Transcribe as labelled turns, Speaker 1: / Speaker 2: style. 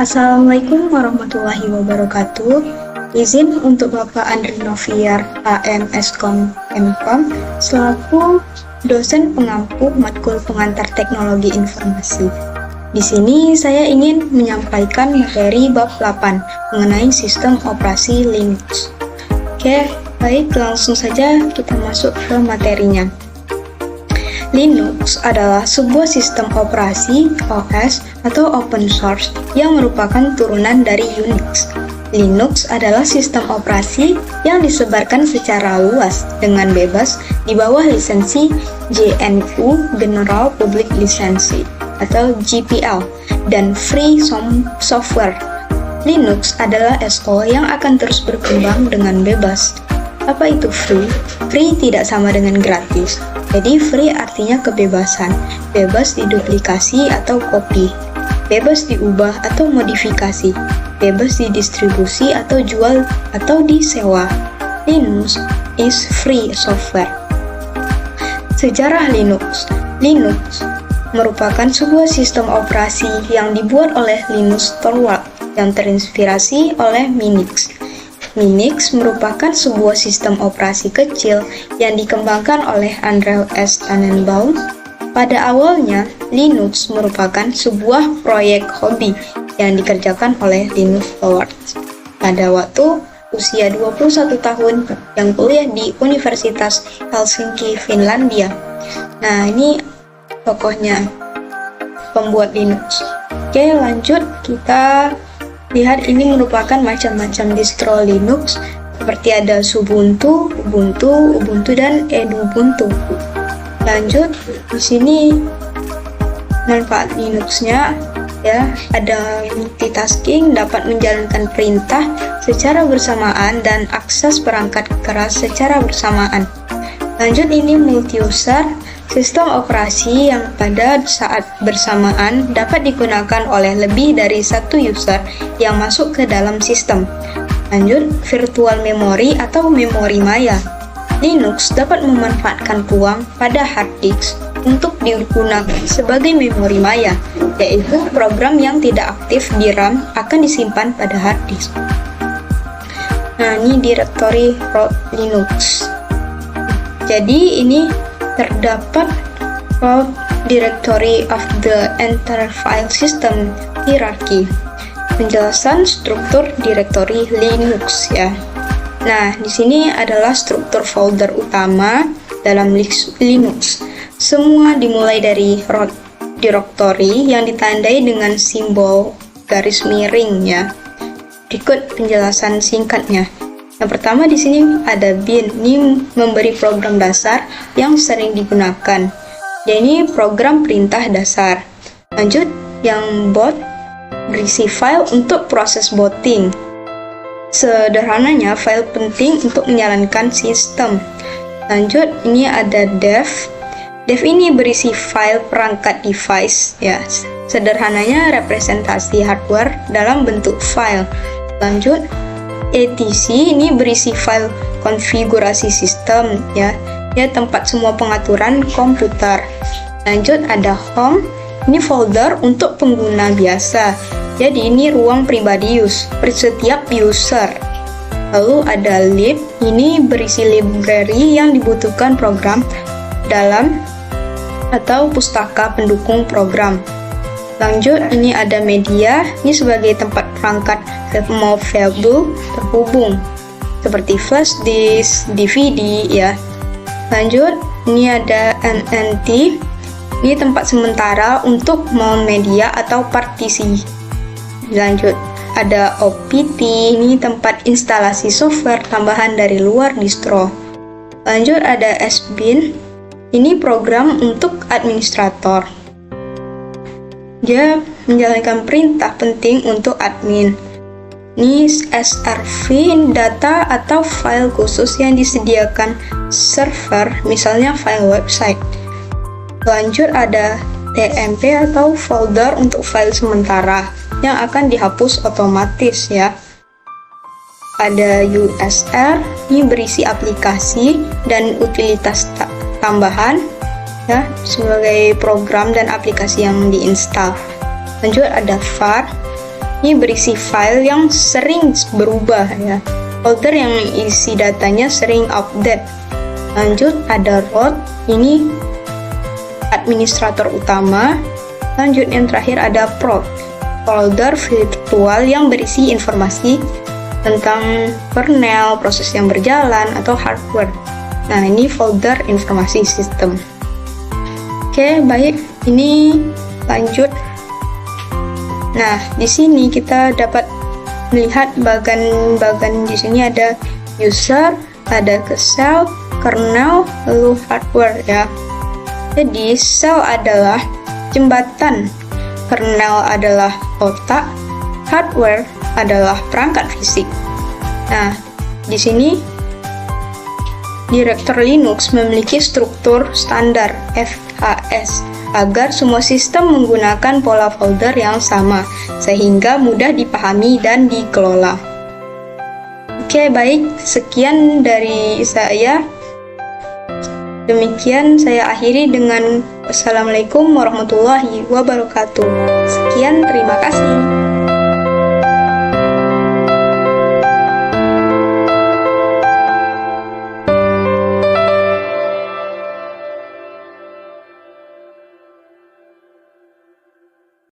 Speaker 1: Assalamualaikum warahmatullahi wabarakatuh. Izin untuk Bapak Andri Noviar, AM Eskom Kemkom, selaku dosen pengampu matkul pengantar teknologi informasi. Di sini saya ingin menyampaikan materi bab 8 mengenai sistem operasi Linux. Oke, baik, langsung saja kita masuk ke materinya. Linux adalah sebuah sistem operasi OS atau open source yang merupakan turunan dari Unix. Linux adalah sistem operasi yang disebarkan secara luas dengan bebas di bawah lisensi GNU General Public License atau GPL dan Free Software. Linux adalah SO yang akan terus berkembang dengan bebas. Apa itu free? Free tidak sama dengan gratis. Jadi free artinya kebebasan, bebas diduplikasi atau copy, bebas diubah atau modifikasi, bebas didistribusi atau jual atau disewa. Linux is free software. Sejarah Linux. Linux merupakan sebuah sistem operasi yang dibuat oleh Linus Torvalds yang terinspirasi oleh Minix. Minix merupakan sebuah sistem operasi kecil yang dikembangkan oleh Andrew S. Tannenbaum. Pada awalnya, Linux merupakan sebuah proyek hobi yang dikerjakan oleh Linus Torvalds pada waktu usia 21 tahun yang kuliah di Universitas Helsinki, Finlandia. Nah, ini tokohnya, pembuat Linux. Oke, lanjut kita lihat, ini merupakan macam-macam distro Linux seperti ada Ubuntu, Ubuntu dan Edubuntu. Lanjut, di sini manfaat Linuxnya ya, ada multitasking, dapat menjalankan perintah secara bersamaan dan akses perangkat keras secara bersamaan. Lanjut, ini multi-user, sistem operasi yang pada saat bersamaan dapat digunakan oleh lebih dari satu user yang masuk ke dalam sistem. Lanjut, virtual memory atau memori maya. Linux dapat memanfaatkan ruang pada hard disk untuk digunakan sebagai memori maya, yaitu program yang tidak aktif di RAM akan disimpan pada hard disk. Nah, ini direktori root Linux. Jadi ini terdapat root directory of the entire file system hierarchy. Penjelasan struktur direktori Linux ya. Nah, di sini adalah struktur folder utama dalam Linux. Semua dimulai dari root directory yang ditandai dengan simbol garis miring ya. Berikut penjelasan singkatnya. Yang pertama di sini ada bin, ini memberi program dasar yang sering digunakan. Ini program perintah dasar. Lanjut, yang bot berisi file untuk proses booting. Sederhananya, file penting untuk menjalankan sistem. Lanjut, ini ada dev. Dev ini berisi file perangkat device ya. Sederhananya representasi hardware dalam bentuk file. Lanjut, etc ini berisi file konfigurasi sistem ya, tempat semua pengaturan komputer. Lanjut, ada home, ini folder untuk pengguna biasa, jadi ini ruang pribadi setiap user. Lalu ada lib, ini berisi library yang dibutuhkan program dalam atau pustaka pendukung program. Lanjut, ini ada media, ini sebagai tempat perangkat movable terhubung seperti flash disk, DVD ya. Lanjut, ini ada NNT, ini tempat sementara untuk mount media atau partisi. Lanjut, ada OPT, ini tempat instalasi software tambahan dari luar distro. Lanjut, ada SBIN, ini program untuk administrator. Dia menjalankan perintah penting untuk admin. Ini SRV, data atau file khusus yang disediakan server, misalnya file website. Lanjut, ada TMP atau folder untuk file sementara yang akan dihapus otomatis ya. Ada USR, ini berisi aplikasi dan utilitas tambahan ya, sebagai program dan aplikasi yang diinstal. Lanjut, ada var. Ini berisi file yang sering berubah ya. Folder yang isi datanya sering update. Lanjut ada root, ini administrator utama. Lanjut yang terakhir ada prod, folder virtual yang berisi informasi tentang kernel, proses yang berjalan, atau hardware. Nah, ini folder informasi sistem. Oke, baik. Ini lanjut. Nah, di sini kita dapat melihat bagan-bagan di sini ada user, ada shell, kernel, lalu hardware ya. Jadi, shell adalah jembatan, kernel adalah otak, hardware adalah perangkat fisik. Nah, di sini Direktur Linux memiliki struktur standar FHS agar semua sistem menggunakan pola folder yang sama, sehingga mudah dipahami dan dikelola. Oke, baik, sekian dari saya. Demikian saya akhiri dengan Wassalamualaikum warahmatullahi wabarakatuh. Sekian, terima kasih.